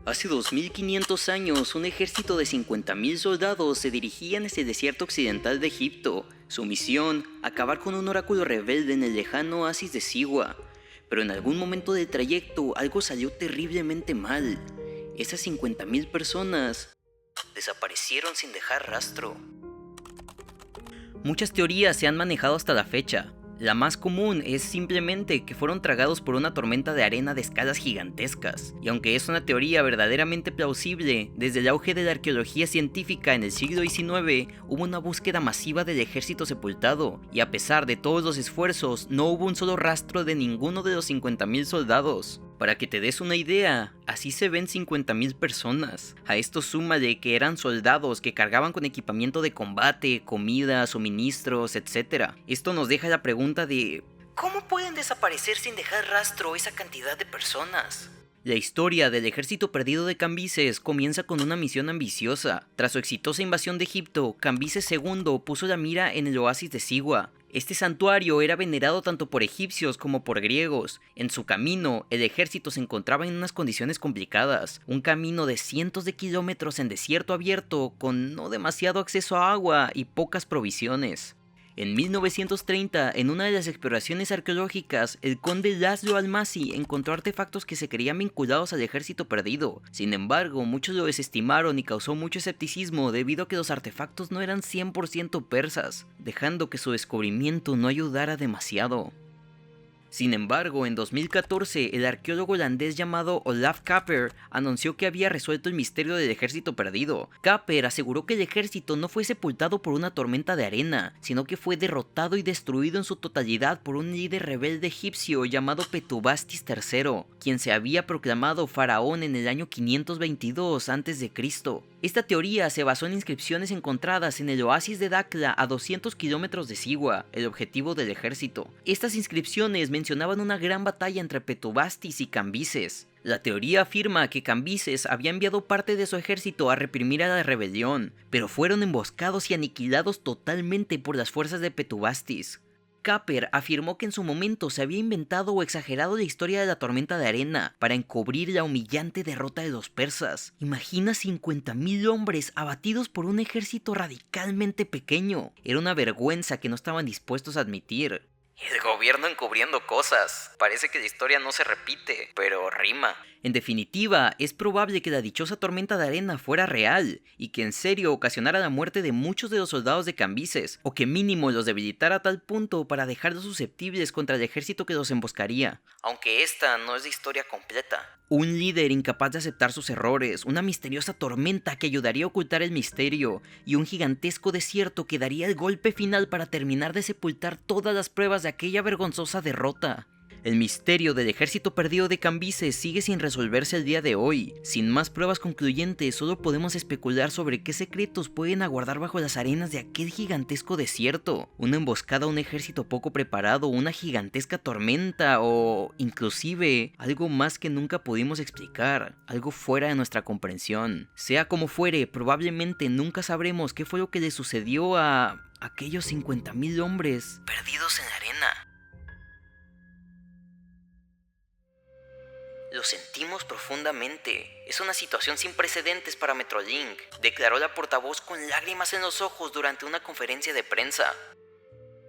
Hace 2500 años, un ejército de 50.000 soldados se dirigían hacia el desierto occidental de Egipto. Su misión, acabar con un oráculo rebelde en el lejano oasis de Siwa. Pero en algún momento del trayecto, algo salió terriblemente mal. Esas 50.000 personas desaparecieron sin dejar rastro. Muchas teorías se han manejado hasta la fecha. La más común es simplemente que fueron tragados por una tormenta de arena de escalas gigantescas, y aunque es una teoría verdaderamente plausible, desde el auge de la arqueología científica en el siglo XIX hubo una búsqueda masiva del ejército sepultado, y a pesar de todos los esfuerzos, no hubo un solo rastro de ninguno de los 50.000 soldados. Para que te des una idea, así se ven 50.000 personas. A esto súmale que eran soldados que cargaban con equipamiento de combate, comida, suministros, etc. Esto nos deja la pregunta de ¿cómo pueden desaparecer sin dejar rastro esa cantidad de personas? La historia del ejército perdido de Cambises comienza con una misión ambiciosa. Tras su exitosa invasión de Egipto, Cambises II puso la mira en el oasis de Siwa. Este santuario era venerado tanto por egipcios como por griegos. En su camino, el ejército se encontraba en unas condiciones complicadas, un camino de cientos de kilómetros en desierto abierto, con no demasiado acceso a agua y pocas provisiones. En 1930, en una de las exploraciones arqueológicas, el conde Laszlo Almasi encontró artefactos que se creían vinculados al ejército perdido. Sin embargo, muchos lo desestimaron y causó mucho escepticismo debido a que los artefactos no eran 100% persas, dejando que su descubrimiento no ayudara demasiado. Sin embargo, en 2014, el arqueólogo holandés llamado Olaf Kapper anunció que había resuelto el misterio del ejército perdido. Kapper aseguró que el ejército no fue sepultado por una tormenta de arena, sino que fue derrotado y destruido en su totalidad por un líder rebelde egipcio llamado Petubastis III, quien se había proclamado faraón en el año 522 a.C. Esta teoría se basó en inscripciones encontradas en el oasis de Dakla a 200 kilómetros de Siwa, el objetivo del ejército. Estas inscripciones mencionaban una gran batalla entre Petubastis y Cambises. La teoría afirma que Cambises había enviado parte de su ejército a reprimir a la rebelión, pero fueron emboscados y aniquilados totalmente por las fuerzas de Petubastis. Kapper afirmó que en su momento se había inventado o exagerado la historia de la tormenta de arena para encubrir la humillante derrota de los persas. Imagina 50.000 hombres abatidos por un ejército radicalmente pequeño. Era una vergüenza que no estaban dispuestos a admitir. El gobierno encubriendo cosas. Parece que la historia no se repite, pero rima. En definitiva, es probable que la dichosa tormenta de arena fuera real, y que en serio ocasionara la muerte de muchos de los soldados de Cambises, o que mínimo los debilitara a tal punto para dejarlos susceptibles contra el ejército que los emboscaría. Aunque esta no es la historia completa. Un líder incapaz de aceptar sus errores, una misteriosa tormenta que ayudaría a ocultar el misterio, y un gigantesco desierto que daría el golpe final para terminar de sepultar todas las pruebas de aquella vergonzosa derrota. El misterio del ejército perdido de Cambises sigue sin resolverse al día de hoy. Sin más pruebas concluyentes, solo podemos especular sobre qué secretos pueden aguardar bajo las arenas de aquel gigantesco desierto. Una emboscada a un ejército poco preparado, una gigantesca tormenta o inclusive algo más que nunca pudimos explicar, algo fuera de nuestra comprensión. Sea como fuere, probablemente nunca sabremos qué fue lo que le sucedió a aquellos 50.000 hombres perdidos en la arena. Lo sentimos profundamente. Es una situación sin precedentes para Metrolink, declaró la portavoz con lágrimas en los ojos durante una conferencia de prensa.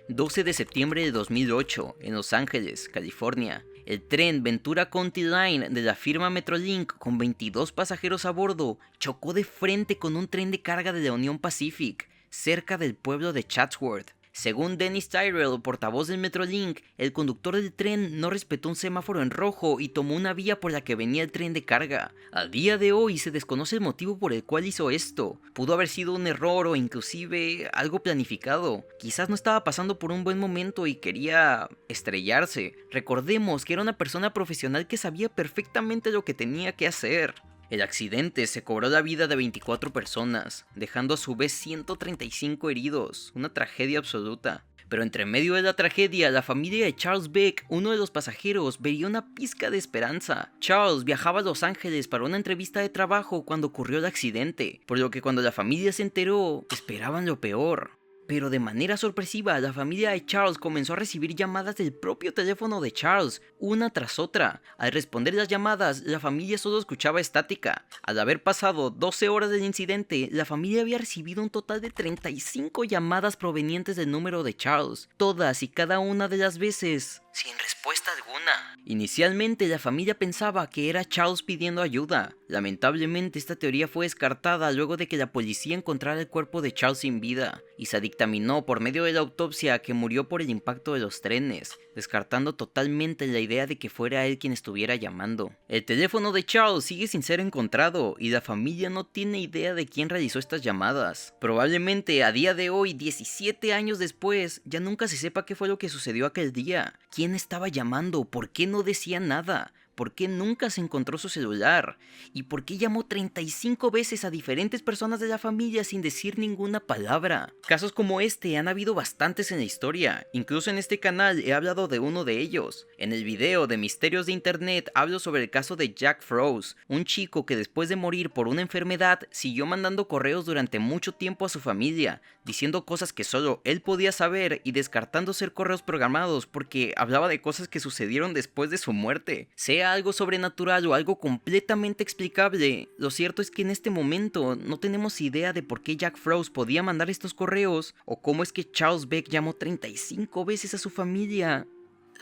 12 de septiembre de 2008, en Los Ángeles, California. El tren Ventura County Line de la firma Metrolink, con 22 pasajeros a bordo, chocó de frente con un tren de carga de la Union Pacific, cerca del pueblo de Chatsworth. Según Dennis Tyrrell, portavoz del Metrolink, el conductor del tren no respetó un semáforo en rojo y tomó una vía por la que venía el tren de carga. A día de hoy se desconoce el motivo por el cual hizo esto. Pudo haber sido un error o inclusive algo planificado. Quizás no estaba pasando por un buen momento y quería estrellarse. Recordemos que era una persona profesional que sabía perfectamente lo que tenía que hacer. El accidente se cobró la vida de 24 personas, dejando a su vez 135 heridos, una tragedia absoluta. Pero entre medio de la tragedia, la familia de Charles Beck, uno de los pasajeros, veía una pizca de esperanza. Charles viajaba a Los Ángeles para una entrevista de trabajo cuando ocurrió el accidente, por lo que cuando la familia se enteró, esperaban lo peor. Pero de manera sorpresiva, la familia de Charles comenzó a recibir llamadas del propio teléfono de Charles, una tras otra. Al responder las llamadas, la familia solo escuchaba estática. Al haber pasado 12 horas del incidente, la familia había recibido un total de 35 llamadas provenientes del número de Charles, todas y cada una de las veces sin respuesta alguna. Inicialmente la familia pensaba que era Charles pidiendo ayuda. Lamentablemente esta teoría fue descartada luego de que la policía encontrara el cuerpo de Charles sin vida y se dictaminó por medio de la autopsia que murió por el impacto de los trenes, descartando totalmente la idea de que fuera él quien estuviera llamando. El teléfono de Charles sigue sin ser encontrado y la familia no tiene idea de quién realizó estas llamadas. Probablemente a día de hoy, 17 años después, ya nunca se sepa qué fue lo que sucedió aquel día. ¿Quién estaba llamando? ¿Por qué no decía nada? ¿Por qué nunca se encontró su celular? ¿Y por qué llamó 35 veces a diferentes personas de la familia sin decir ninguna palabra? Casos como este han habido bastantes en la historia. Incluso en este canal he hablado de uno de ellos. En el video de Misterios de Internet hablo sobre el caso de Jack Froese, un chico que después de morir por una enfermedad siguió mandando correos durante mucho tiempo a su familia, diciendo cosas que solo él podía saber y descartando ser correos programados porque hablaba de cosas que sucedieron después de su muerte. Sea algo sobrenatural o algo completamente explicable, lo cierto es que en este momento no tenemos idea de por qué Jack Froese podía mandar estos correos o cómo es que Charles Beck llamó 35 veces a su familia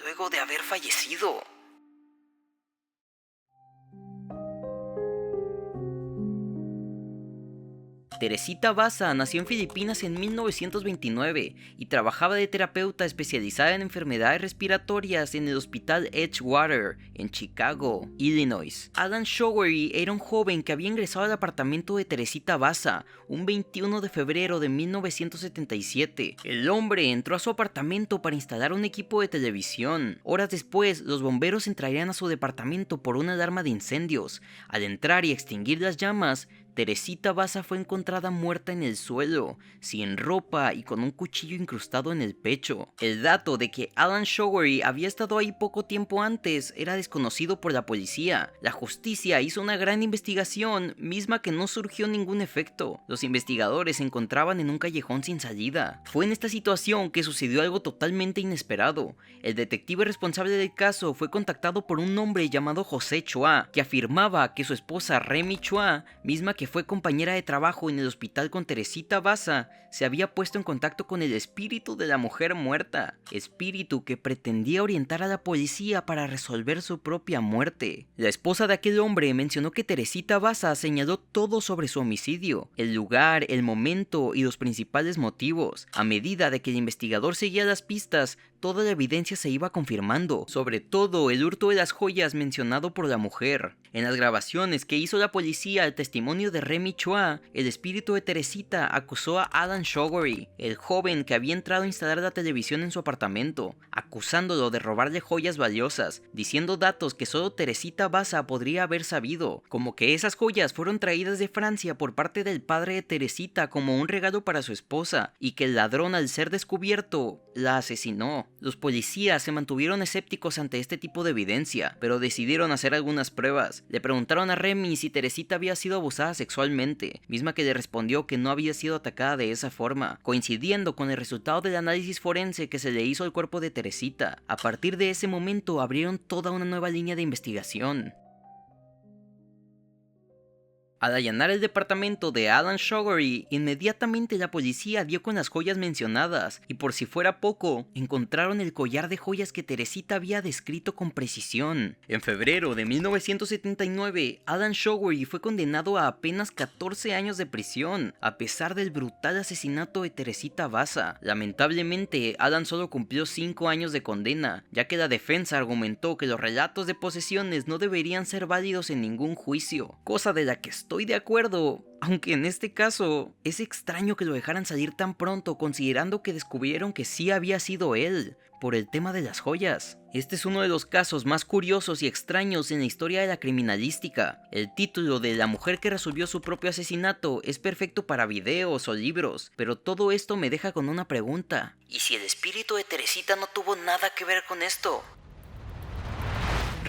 luego de haber fallecido. Teresita Basa nació en Filipinas en 1929 y trabajaba de terapeuta especializada en enfermedades respiratorias en el Hospital Edgewater, en Chicago, Illinois. Alan Showery era un joven que había ingresado al apartamento de Teresita Basa un 21 de febrero de 1977. El hombre entró a su apartamento para instalar un equipo de televisión. Horas después, los bomberos entrarían a su departamento por una alarma de incendios. Al entrar y extinguir las llamas, Teresita Basa fue encontrada muerta en el suelo, sin ropa y con un cuchillo incrustado en el pecho. El dato de que Alan Showery había estado ahí poco tiempo antes era desconocido por la policía. La justicia hizo una gran investigación, misma que no surgió ningún efecto. Los investigadores se encontraban en un callejón sin salida. Fue en esta situación que sucedió algo totalmente inesperado. El detective responsable del caso fue contactado por un hombre llamado José Chua, que afirmaba que su esposa Remy Chua, misma que fue compañera de trabajo en el hospital con Teresita Basa, se había puesto en contacto con el espíritu de la mujer muerta, espíritu que pretendía orientar a la policía para resolver su propia muerte. La esposa de aquel hombre mencionó que Teresita Basa señaló todo sobre su homicidio, el lugar, el momento y los principales motivos. A medida de que el investigador seguía las pistas, toda la evidencia se iba confirmando, sobre todo el hurto de las joyas mencionado por la mujer. En las grabaciones que hizo la policía al testimonio de Remy Chua, el espíritu de Teresita acusó a Alan Showery, el joven que había entrado a instalar la televisión en su apartamento, acusándolo de robarle joyas valiosas, diciendo datos que solo Teresita Basa podría haber sabido, como que esas joyas fueron traídas de Francia por parte del padre de Teresita como un regalo para su esposa, y que el ladrón, al ser descubierto, la asesinó. Los policías se mantuvieron escépticos ante este tipo de evidencia, pero decidieron hacer algunas pruebas. Le preguntaron a Remy si Teresita había sido abusada sexualmente, misma que le respondió que no había sido atacada de esa forma, coincidiendo con el resultado del análisis forense que se le hizo al cuerpo de Teresita. A partir de ese momento abrieron toda una nueva línea de investigación. Al allanar el departamento de Alan Showery, inmediatamente la policía dio con las joyas mencionadas, y por si fuera poco, encontraron el collar de joyas que Teresita había descrito con precisión. En febrero de 1979, Alan Showery fue condenado a apenas 14 años de prisión, a pesar del brutal asesinato de Teresita Basa. Lamentablemente, Alan solo cumplió 5 años de condena, ya que la defensa argumentó que los relatos de posesiones no deberían ser válidos en ningún juicio, cosa de la que estoy de acuerdo, aunque en este caso es extraño que lo dejaran salir tan pronto, considerando que descubrieron que sí había sido él, por el tema de las joyas. Este es uno de los casos más curiosos y extraños en la historia de la criminalística. El título de La mujer que resolvió su propio asesinato es perfecto para videos o libros, pero todo esto me deja con una pregunta. ¿Y si el espíritu de Teresita no tuvo nada que ver con esto?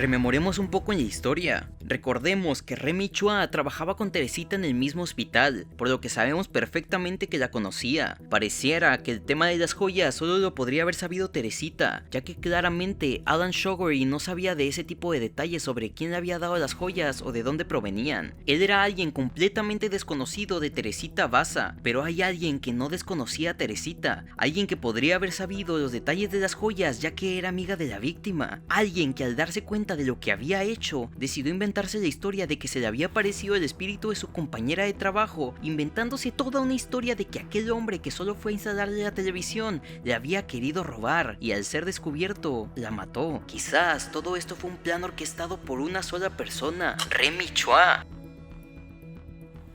Rememoremos un poco en la historia. Recordemos que Remy Chua trabajaba con Teresita en el mismo hospital, por lo que sabemos perfectamente que la conocía. Pareciera que el tema de las joyas solo lo podría haber sabido Teresita, ya que claramente Alan Shogory no sabía de ese tipo de detalles sobre quién le había dado las joyas o de dónde provenían. Él era alguien completamente desconocido de Teresita Basa, pero hay alguien que no desconocía a Teresita, alguien que podría haber sabido los detalles de las joyas ya que era amiga de la víctima, alguien que al darse cuenta de lo que había hecho, decidió inventarse la historia de que se le había aparecido el espíritu de su compañera de trabajo, inventándose toda una historia de que aquel hombre que solo fue a instalarle la televisión le había querido robar y al ser descubierto, la mató. Quizás todo esto fue un plan orquestado por una sola persona, Remy Chua.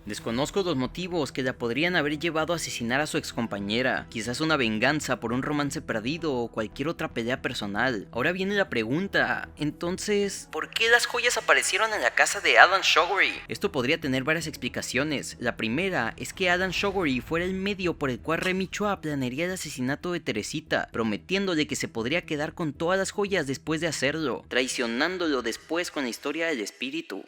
Desconozco los motivos que la podrían haber llevado a asesinar a su excompañera, quizás una venganza por un romance perdido o cualquier otra pelea personal. Ahora viene la pregunta, entonces, ¿por qué las joyas aparecieron en la casa de Alan Shogory? Esto podría tener varias explicaciones. La primera es que Alan Shogory fuera el medio por el cual Remy Chua planearía el asesinato de Teresita, prometiéndole que se podría quedar con todas las joyas después de hacerlo, traicionándolo después con la historia del espíritu.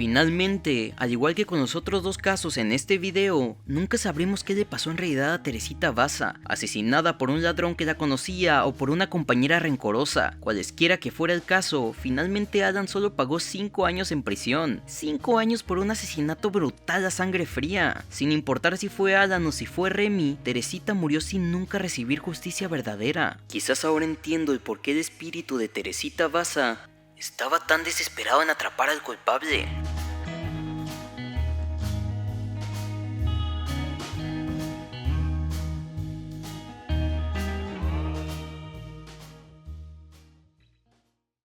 Finalmente, al igual que con los otros dos casos en este video, nunca sabremos qué le pasó en realidad a Teresita Basa, asesinada por un ladrón que la conocía o por una compañera rencorosa. Cualesquiera que fuera el caso, finalmente Alan solo pagó 5 años en prisión. 5 años por un asesinato brutal a sangre fría. Sin importar si fue Alan o si fue Remy, Teresita murió sin nunca recibir justicia verdadera. Quizás ahora entiendo el por qué el espíritu de Teresita Basa estaba tan desesperado en atrapar al culpable.